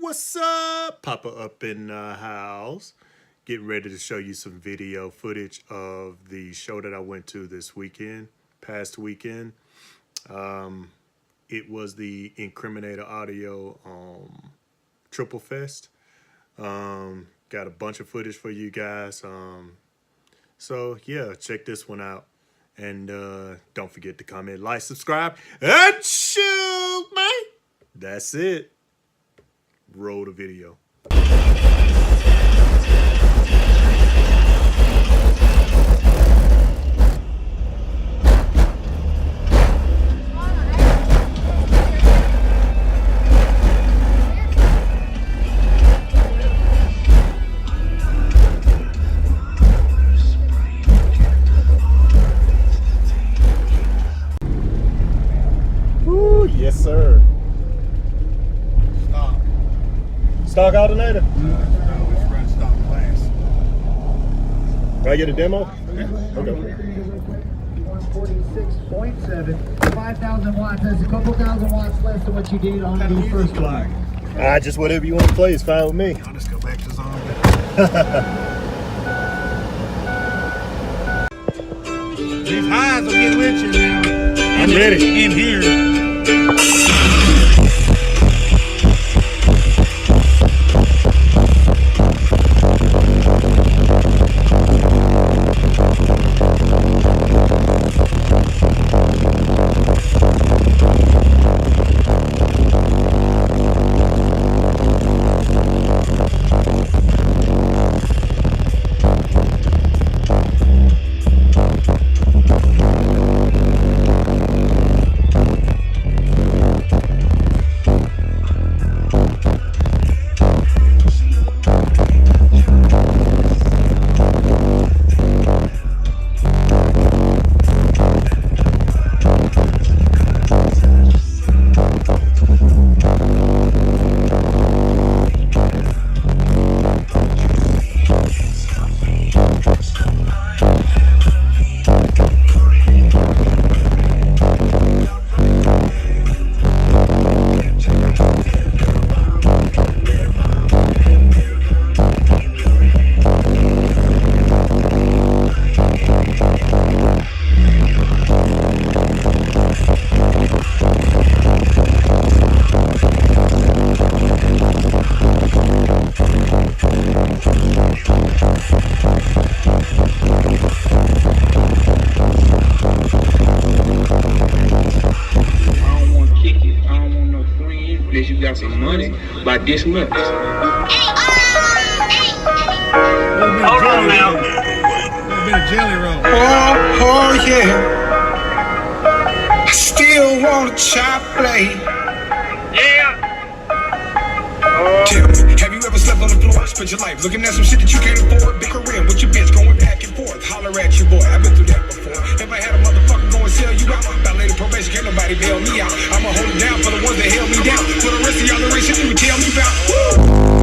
What's up? Papa up in the house. Getting ready to show you some video footage of the show that I went to this weekend, past weekend. It was the Incriminator Audio Triplefest. Got a bunch of footage for you guys. So yeah, check this one out. And don't forget to comment, like, subscribe, and shoot, man. That's it. Roll the video. Woo, yes, sir. Stock alternator? No, it's run stock class. Can I get a demo? Yeah. Okay. 146.7, 5,000 watts. That's a couple thousand watts less than what you did on the first one. Just whatever you want to play is fine with me. I'll just go back to zombie. These highs will get with you now. I'm ready. In here. You got some money by this much. Hold on now. A bit of jelly roll. Oh yeah. I still want a chop plate. Yeah. Tell me, have you ever slept on the floor? Spent your life looking at some shit that you can't afford. Big career with your bitch going back and forth. Holler at your boy, I've been through that before. If I had a motherfucker go and sell you out, violated probation, can't nobody bail me out. I'ma hold it down for the ones that held me down. For the rest of y'all, the rest you tell me about. Woo!